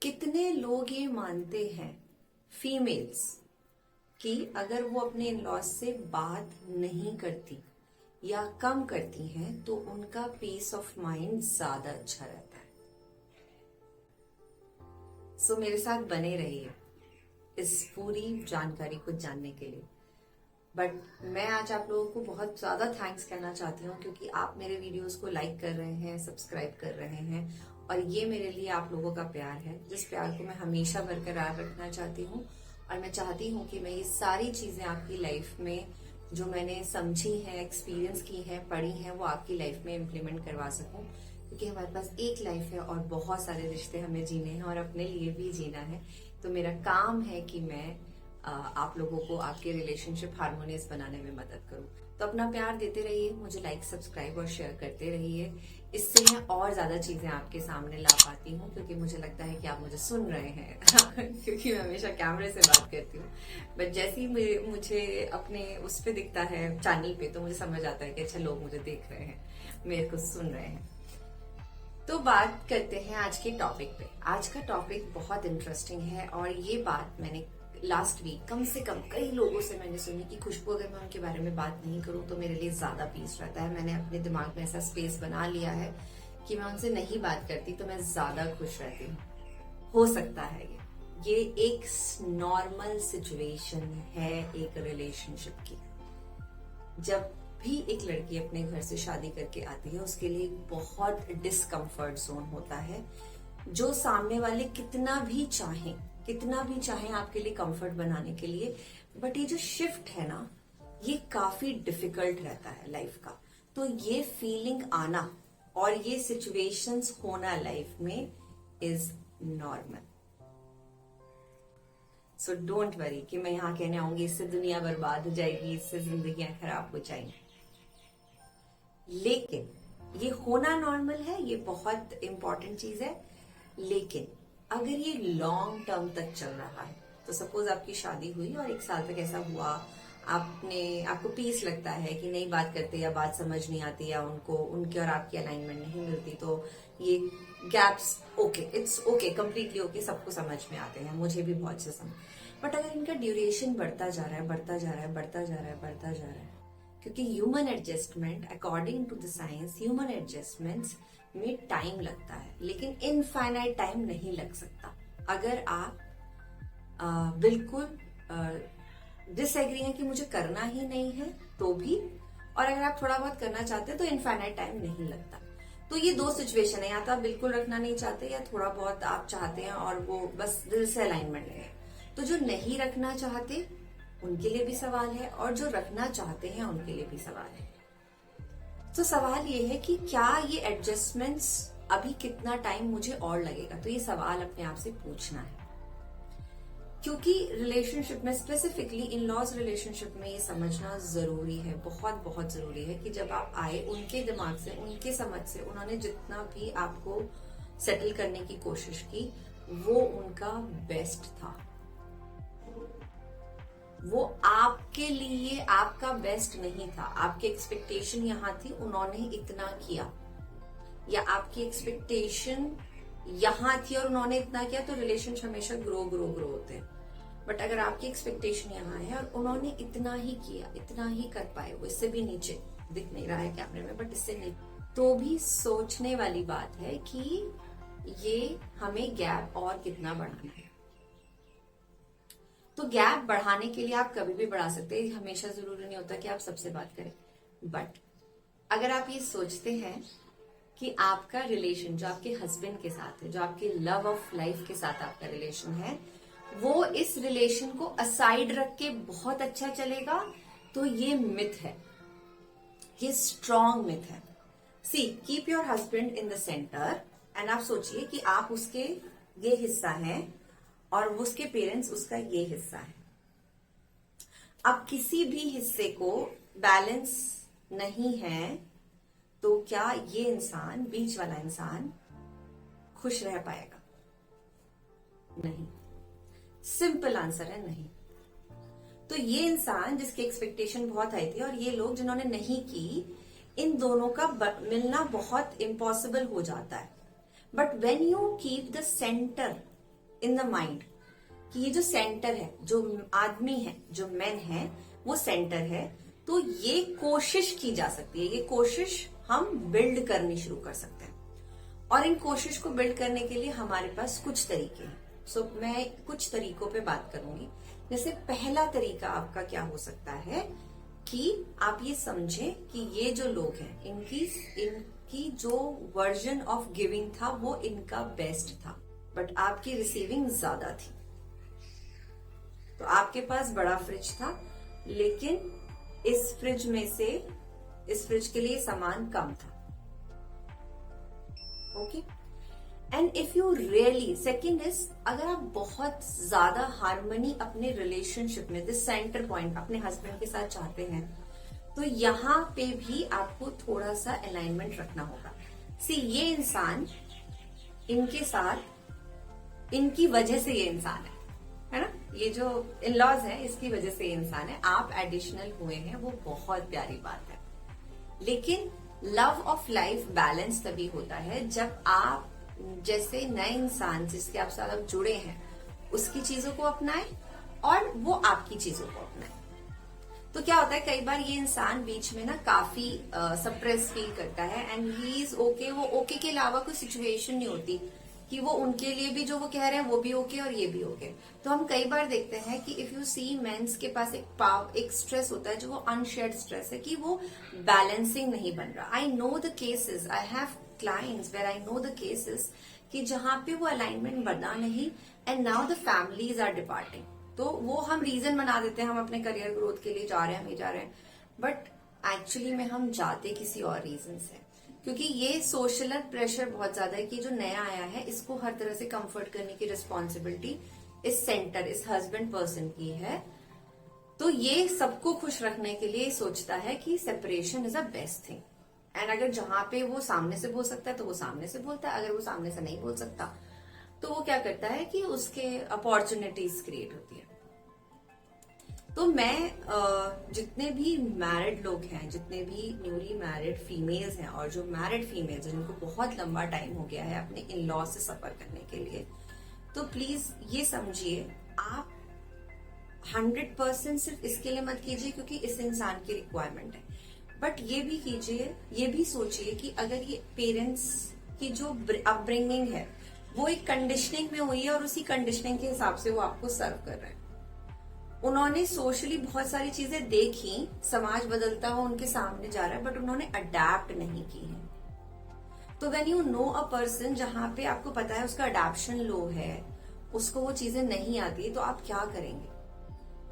कितने लोग ये मानते हैं फीमेल्स कि अगर वो अपने इन लॉज से बात नहीं करती या कम करती हैं तो उनका पीस ऑफ माइंड ज्यादा अच्छा रहता है। सो मेरे साथ बने रहिए इस पूरी जानकारी को जानने के लिए। बट मैं आज आप लोगों को बहुत ज्यादा थैंक्स कहना चाहती हूँ क्योंकि आप मेरे वीडियोस को लाइक कर रहे हैं, सब्सक्राइब कर रहे हैं और ये मेरे लिए आप लोगों का प्यार है, जिस प्यार को मैं हमेशा बरकरार रखना चाहती हूँ। और मैं चाहती हूँ कि मैं ये सारी चीजें आपकी लाइफ में जो मैंने समझी है, एक्सपीरियंस की है, पढ़ी है, वो आपकी लाइफ में इम्प्लीमेंट करवा सकूं, क्योंकि हमारे पास एक लाइफ है और बहुत सारे रिश्ते हमें जीने हैं और अपने लिए भी जीना है। तो मेरा काम है कि मैं आप लोगों को आपके रिलेशनशिप हार्मोनियस बनाने में मदद करूं। तो अपना प्यार देते रहिए, मुझे लाइक, सब्सक्राइब और शेयर करते रहिए। इससे मैं और ज्यादा चीजें आपके सामने ला पाती हूँ, क्योंकि मुझे लगता है कि आप मुझे सुन रहे हैं क्योंकि मैं हमेशा कैमरे से बात करती हूँ। बट जैसे ही मुझे अपने उस पे दिखता है चैनल पे, तो मुझे समझ आता है कि अच्छा लोग मुझे देख रहे हैं, मेरे को सुन रहे हैं। तो बात करते हैं आज के टॉपिक पे। आज का टॉपिक बहुत इंटरेस्टिंग है और ये बात मैंने लास्ट वीक कम से कम कई लोगों से मैंने सुनी कि खुशबू, अगर मैं उनके बारे में बात नहीं करूं तो मेरे लिए ज्यादा पीस रहता है। मैंने अपने दिमाग में ऐसा स्पेस बना लिया है कि मैं उनसे नहीं बात करती तो मैं ज्यादा खुश रहती हूँ। हो सकता है ये एक नॉर्मल सिचुएशन है एक रिलेशनशिप की। जब भी एक लड़की अपने घर से शादी करके आती है, उसके लिए एक बहुत डिस्कम्फर्ट जोन होता है, जो सामने वाले कितना भी चाहें आपके लिए कंफर्ट बनाने के लिए। बट ये जो शिफ्ट है ना, ये काफी डिफिकल्ट रहता है लाइफ का। तो ये फीलिंग आना और ये सिचुएशंस होना लाइफ में is normal. So don't worry कि मैं यहाँ कहने आऊंगी इससे दुनिया बर्बाद हो जाएगी, इससे जिंदगियां खराब हो जाएंगी। लेकिन ये होना नॉर्मल है, ये बहुत इंपॉर्टेंट चीज है। लेकिन अगर ये लॉन्ग टर्म तक चल रहा है, तो सपोज आपकी शादी हुई और 1 साल तक ऐसा हुआ, आपको पीस लगता है कि नहीं बात करते या बात समझ नहीं आती या उनके और आपकी अलाइनमेंट नहीं मिलती, तो ये gaps okay, it's okay, completely okay, सबको समझ में आते हैं, मुझे भी बहुत से समझ। बट अगर इनका ड्यूरेशन बढ़ता जा रहा है, क्योंकि human adjustment, according to the science, human adjustments में टाइम लगता है, लेकिन इनफाइनाइट टाइम नहीं लग सकता। अगर आप बिल्कुल डिसएग्री हैं कि मुझे करना ही नहीं है तो भी, और अगर आप थोड़ा बहुत करना चाहते हैं तो इनफाइनाइट टाइम नहीं लगता। तो ये दो सिचुएशन है, या तो आप बिल्कुल रखना नहीं चाहते या थोड़ा बहुत आप चाहते हैं और वो बस दिल से अलाइनमेंट नहीं है। तो जो नहीं रखना चाहते उनके लिए भी सवाल है और जो रखना चाहते हैं उनके लिए भी सवाल है। तो सवाल ये है कि क्या ये एडजस्टमेंट्स अभी कितना टाइम मुझे और लगेगा। तो ये सवाल अपने आप से पूछना है, क्योंकि रिलेशनशिप में, स्पेसिफिकली इन लॉज रिलेशनशिप में, ये समझना जरूरी है, बहुत बहुत जरूरी है कि जब आप आए उनके दिमाग से, उनके समझ से, उन्होंने जितना भी आपको सेटल करने की कोशिश की वो उनका बेस्ट था। वो आपके लिए आपका बेस्ट नहीं था। आपकी एक्सपेक्टेशन यहां थी, उन्होंने इतना किया, या आपकी एक्सपेक्टेशन यहां थी और उन्होंने इतना किया, तो रिलेशन हमेशा ग्रो होते हैं। बट अगर आपकी एक्सपेक्टेशन यहाँ है और उन्होंने इतना ही किया, इतना ही कर पाए, वो इससे भी नीचे दिख नहीं रहा है कैमरे में, बट इससे नहीं, तो भी सोचने वाली बात है कि ये हमें गैप और कितना बढ़ाना है। तो गैप बढ़ाने के लिए आप कभी भी बढ़ा सकते हैं, हमेशा जरूरी नहीं होता कि आप सबसे बात करें। बट अगर आप ये सोचते हैं कि आपका रिलेशन जो आपके हस्बैंड के साथ है, जो आपके लव ऑफ लाइफ के साथ आपका रिलेशन है, वो इस रिलेशन को असाइड रख के बहुत अच्छा चलेगा, तो ये मिथ है, ये स्ट्रॉन्ग मिथ है। See, keep your husband in the centre and आप सोचिए कि आप उसके ये हिस्सा हैं और उसके पेरेंट्स उसका ये हिस्सा है। अब किसी भी हिस्से को बैलेंस नहीं है तो क्या ये इंसान, बीच वाला इंसान, खुश रह पाएगा? नहीं। सिंपल आंसर है नहीं। तो ये इंसान जिसकी एक्सपेक्टेशन बहुत हाई थी और ये लोग जिन्होंने नहीं की, इन दोनों का मिलना बहुत इम्पॉसिबल हो जाता है। But when you keep the centre in the mind कि ये जो सेंटर है, जो आदमी है, जो मैन है, वो सेंटर है, तो ये कोशिश की जा सकती है। ये कोशिश हम बिल्ड करनी शुरू कर सकते हैं, और इन कोशिश को बिल्ड करने के लिए हमारे पास कुछ तरीके हैं। सो मैं कुछ तरीकों पे बात करूंगी। जैसे पहला तरीका आपका क्या हो सकता है कि आप ये समझें कि ये जो लोग हैं, इनकी जो वर्जन ऑफ गिविंग था वो इनका बेस्ट था, बट आपकी रिसीविंग ज्यादा थी। तो आपके पास बड़ा फ्रिज था, लेकिन इस फ्रिज के लिए सामान कम था। Okay, and if you really, second is, अगर आप बहुत ज्यादा हार्मनी अपने रिलेशनशिप में, दिस सेंटर पॉइंट अपने हस्बैंड के साथ चाहते हैं, तो यहाँ पे भी आपको थोड़ा सा अलाइनमेंट रखना होगा। सी, ये इंसान इनके साथ, इनकी वजह से ये इंसान है ना, ये जो इन लॉज है इसकी वजह से ये इंसान है, आप एडिशनल हुए हैं, वो बहुत प्यारी बात है। लेकिन लव ऑफ लाइफ बैलेंस तभी होता है जब आप जैसे नए इंसान जिसके आप साथ अब जुड़े हैं उसकी चीजों को अपनाएं और वो आपकी चीजों को अपनाएं। तो क्या होता है, कई बार ये इंसान बीच में ना काफी सप्रेस फील करता है एंड ही इज ओके। वो ओके के अलावा कोई सिचुएशन नहीं होती कि वो उनके लिए भी जो वो कह रहे हैं वो भी ओके और ये भी ओके। तो हम कई बार देखते हैं कि इफ यू सी मेंस के पास एक स्ट्रेस होता है जो वो अनशेयर्ड स्ट्रेस है, कि वो बैलेंसिंग नहीं बन रहा। I know the cases, I have clients where I know the cases कि जहां पे वो अलाइनमेंट बना नहीं and now the families are departing. तो वो हम रीजन बना देते हैं, हम अपने करियर ग्रोथ के लिए जा रहे हैं, हम ये जा रहे हैं, बट एक्चुअली में हम जाते किसी और रीजन से, क्योंकि ये सोशल प्रेशर बहुत ज्यादा है कि जो नया आया है इसको हर तरह से कंफर्ट करने की रिस्पॉन्सिबिलिटी इस सेंटर, इस हस्बैंड पर्सन की है। तो ये सबको खुश रखने के लिए सोचता है कि separation is a best thing. And अगर जहां पे वो सामने से बोल सकता है तो वो सामने से बोलता है, अगर वो सामने से नहीं बोल सकता तो वो क्या करता है कि उसके अपॉर्चुनिटीज क्रिएट होती है। तो मैं जितने भी मैरिड लोग हैं, जितने भी न्यूली मैरिड फीमेल्स हैं और जो मैरिड फीमेल्स हैं जिनको बहुत लंबा टाइम हो गया है अपने इन लॉ से सफर करने के लिए, तो प्लीज ये समझिए, आप 100% सिर्फ इसके लिए मत कीजिए क्योंकि इस इंसान की रिक्वायरमेंट है, बट ये भी कीजिए, ये भी सोचिए कि अगर ये पेरेंट्स की जो अपब्रिंगिंग है वो एक कंडीशनिंग में हुई है और उसी कंडीशनिंग के हिसाब से वो आपको सर्व कर रहे हैं। उन्होंने सोशली बहुत सारी चीजें देखी, समाज बदलता हुआ उनके सामने जा रहा है, बट उन्होंने अडेप्ट नहीं की है। तो when you know a person जहां पे आपको पता है उसका अडेप्शन लो है, उसको वो चीजें नहीं आती, तो आप क्या करेंगे?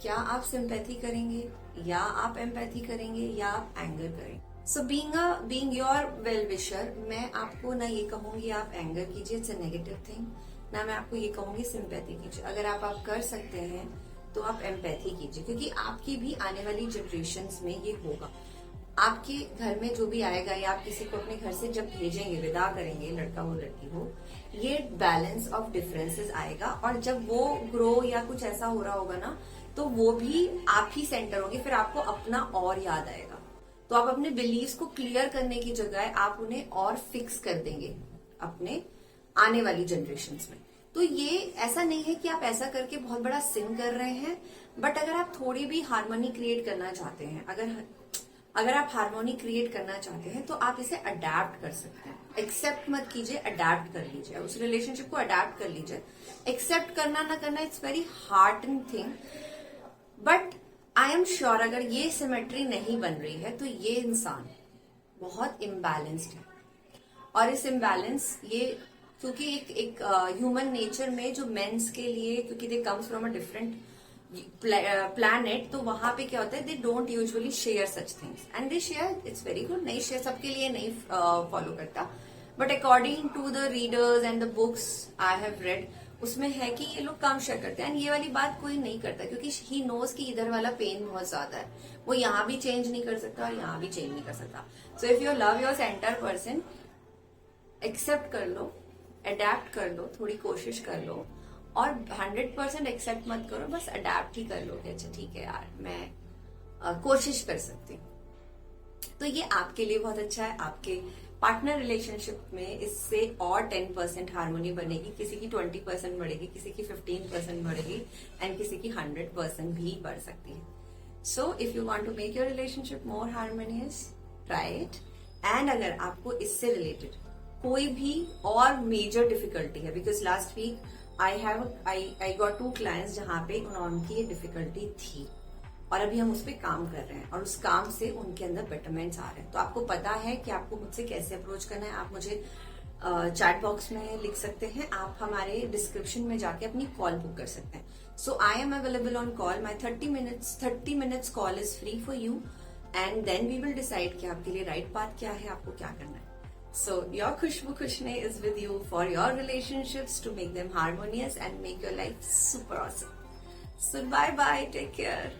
क्या आप सिंपैथी करेंगे, या आप एम्पैथी करेंगे, या आप एंगर करेंगे? So being your well wisher, मैं आपको ना ये कहूंगी आप एंगर कीजिए, इट्स अ नेगेटिव थिंग, ना मैं आपको ये कहूंगी सिंपैथी कीजिए। अगर आप कर सकते हैं तो आप एम्पैथी कीजिए, क्योंकि आपकी भी आने वाली जनरेशन्स में ये होगा। आपके घर में जो भी आएगा या आप किसी को अपने घर से जब भेजेंगे, विदा करेंगे, लड़का हो लड़की हो, ये बैलेंस ऑफ डिफरेंसेस आएगा, और जब वो ग्रो या कुछ ऐसा हो रहा होगा ना, तो वो भी आप ही सेंटर होंगे, फिर आपको अपना और याद आएगा। तो आप अपने बिलीव्स को क्लियर करने की जगह आप उन्हें और फिक्स कर देंगे अपने आने वाली जनरेशन्स में। तो ये ऐसा नहीं है कि आप ऐसा करके बहुत बड़ा सिन कर रहे हैं, बट अगर आप थोड़ी भी हार्मनी क्रिएट करना चाहते हैं, अगर आप हार्मोनी क्रिएट करना चाहते हैं तो आप इसे अडेप्ट कर सकते हैं। एक्सेप्ट मत कीजिए, अडेप्ट कर लीजिए, उस रिलेशनशिप को अडेप्ट कर लीजिए। एक्सेप्ट करना ना करना it's very hard thing, but I am sure अगर ये सिमेट्री नहीं बन रही है तो ये इंसान बहुत इम्बैलेंस्ड है। और इस इम्बैलेंस ये क्योंकि एक ह्यूमन नेचर में जो मेंस के लिए, क्योंकि they comes from a different planet, तो वहां पे क्या होता है, they don't usually share such things and they share, it's very good, नहीं शेयर सबके लिए नहीं फॉलो करता, but according to the readers and the books I have read, उसमें है कि ये लोग कम शेयर करते हैं। एंड ये वाली बात कोई नहीं करता क्योंकि ही नोज कि इधर वाला पेन बहुत ज्यादा है, वो यहाँ भी चेंज नहीं कर सकता और यहाँ भी चेंज नहीं कर सकता। So if you love your centre person, accept कर लो, अडेप्ट कर लो, थोड़ी कोशिश कर लो, और 100% एक्सेप्ट मत करो, बस अडेप्ट ही कर लो कि अच्छा ठीक है यार, मैं कोशिश कर सकती हूँ। तो ये आपके लिए बहुत अच्छा है, आपके पार्टनर रिलेशनशिप में इससे और 10% हार्मोनी बनेगी, किसी की 20% बढ़ेगी, किसी की 15% बढ़ेगी एंड किसी की 100% भी बढ़ सकती है. So if you want to make your relationship more harmonious, try it. And अगर आपको इससे रिलेटेड कोई भी और मेजर डिफिकल्टी है, because last week I got 2 clients जहां पे उनकी ये डिफिकल्टी थी और अभी हम उस पर काम कर रहे हैं और उस काम से उनके अंदर बेटरमेंट्स आ रहे हैं. तो आपको पता है कि आपको मुझसे कैसे अप्रोच करना है. आप मुझे चैट बॉक्स में लिख सकते हैं, आप हमारे डिस्क्रिप्शन में जाके अपनी कॉल बुक कर सकते हैं. So I am available on call. My 30 minutes call is free for you and then we will decide कि आपके लिए राइट पाथ क्या है, आपको क्या करना है. So your Khushbu Khushne is with you for your relationships to make them harmonious and make your life super awesome. So bye bye, take care.